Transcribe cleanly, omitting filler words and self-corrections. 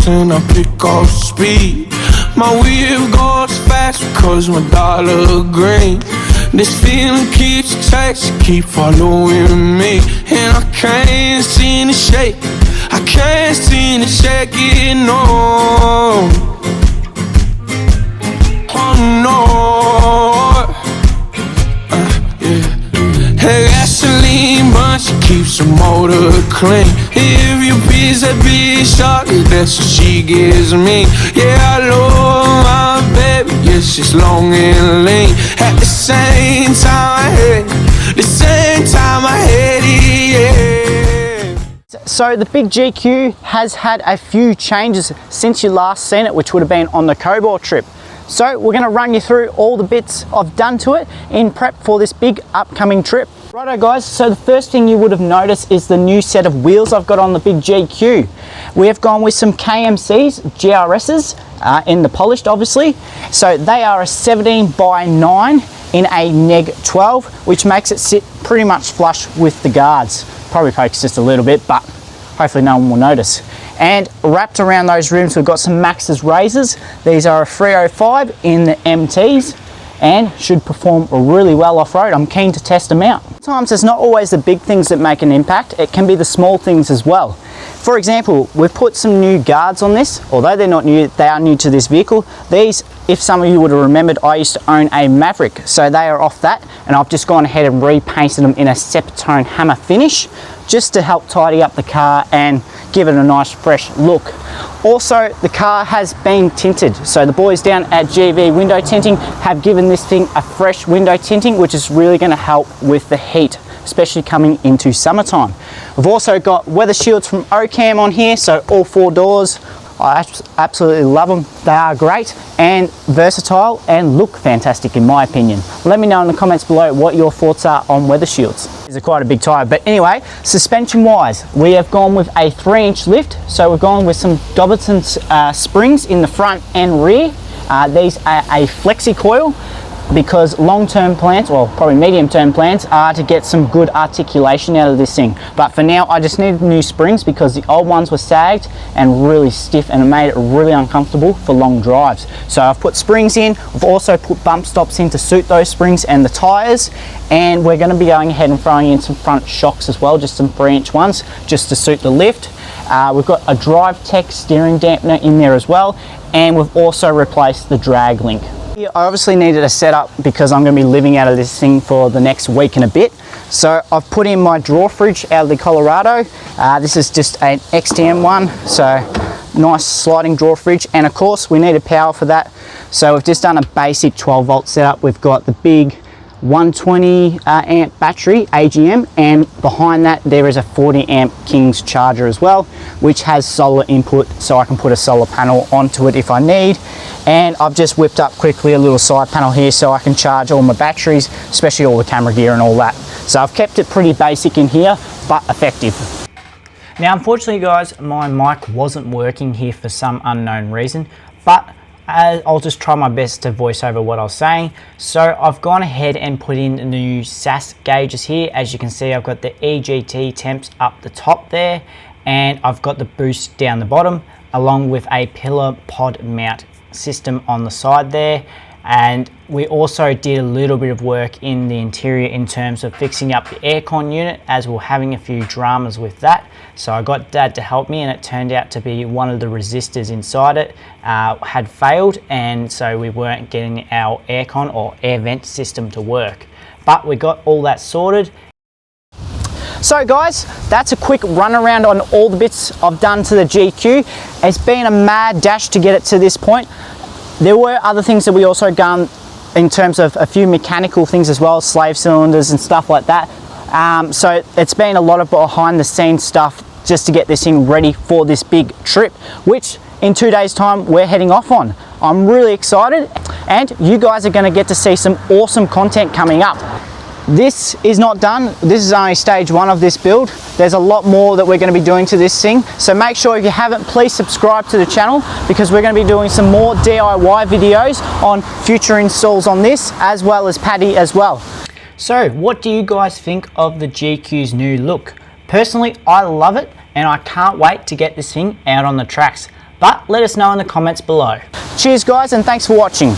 and I pick up speed. My wheel goes fast because my dollar green. This feeling keeps chasing, keep following me. And I can't seem to shake, I can't seem to shake it, no. Oh no. Yeah. Hey, gasoline, but she keeps the motor clean. If you piece that bitch up, that's what she gives me. Yeah, I love my baby, yeah, she's long and lean. At the same time I hate it, the same time I hate it, yeah. So the big GQ has had a few changes since you last seen it, which would have been on the Cobalt trip. So we're going to run you through all the bits I've done to it in prep for this big upcoming trip. Righto guys, so the first thing you would have noticed is the new set of wheels I've got on the big GQ. We have gone with some KMC's, GRS's, in the polished obviously. So they are a 17x9 in a neg 12, which makes it sit pretty much flush with the guards. Probably pokes just a little bit, but hopefully no one will notice. And wrapped around those rims we've got some Maxxis razors. These are a 305 in the MTs and should perform really well off-road. I'm keen to test them out. Sometimes it's not always the big things that make an impact, it can be the small things as well. For example, we've put some new guards on this. Although they're not new, they are new to this vehicle. These, if some of you would have remembered, I used to own a Maverick, so they are off that, and I've just gone ahead and repainted them in a Septone hammer finish just to help tidy up the car and give it a nice fresh look. Also, the car has been tinted, so the boys down at GV Window Tinting have given this thing a fresh window tinting, which is really going to help with the heat, especially coming into summertime. We've also got weather shields from Ocam on here, so all four doors. I absolutely love them. They are great and versatile and look fantastic in my opinion. Let me know in the comments below what your thoughts are on weather shields. These are quite a big tyre, but anyway, suspension wise, we have gone with a 3-inch lift. So we've gone with some Dobberton springs in the front and rear. These are a flexi coil, because long-term plans, well probably medium-term plans, are to get some good articulation out of this thing. But for now I just needed new springs because the old ones were sagged and really stiff, and it made it really uncomfortable for long drives. So I've put springs in. We've also put bump stops in to suit those springs and the tyres, and we're going to be going ahead and throwing in some front shocks as well, just some 3-inch ones just to suit the lift. We've got a Drive Tech steering dampener in there as well, and we've also replaced the drag link. I obviously needed a setup because I'm going to be living out of this thing for the next week and a bit. So I've put in my drawer fridge out of the Colorado. This is just an XTM one, so nice sliding drawer fridge, and of course we needed power for that. So we've just done a basic 12 volt setup. We've got the big 120 amp battery AGM, and behind that there is a 40 amp King's charger as well, which has solar input, so I can put a solar panel onto it if I need. And I've just whipped up quickly a little side panel here so I can charge all my batteries, especially all the camera gear and all that. So I've kept it pretty basic in here, but effective. Now unfortunately guys, my mic wasn't working here for some unknown reason, but I'll just try my best to voice over what I was saying. So I've gone ahead and put in the new SAS gauges here. As you can see, I've got the EGT temps up the top there, and I've got the boost down the bottom, along with a pillar pod mount system on the side there. And we also did a little bit of work in the interior in terms of fixing up the aircon unit, as we're having a few dramas with that. So I got Dad to help me, and it turned out to be one of the resistors inside it had failed, and so we weren't getting our aircon or air vent system to work. But we got all that sorted. So guys, that's a quick run around on all the bits I've done to the GQ. It's been a mad dash to get it to this point. There were other things that we also done in terms of a few mechanical things as well, slave cylinders and stuff like that. So it's been a lot of behind the scenes stuff just to get this thing ready for this big trip, which in 2 days time we're heading off on. I'm really excited, and you guys are going to get to see some awesome content coming up. This is not done. This is only stage 1 of this build. There's a lot more that we're going to be doing to this thing. So make sure if you haven't, please subscribe to the channel, because we're going to be doing some more DIY videos on future installs on this, as well as Paddy as well. So what do you guys think of the GQ's new look? Personally, I love it, and I can't wait to get this thing out on the tracks. but let us know in the comments below. Cheers guys, and thanks for watching.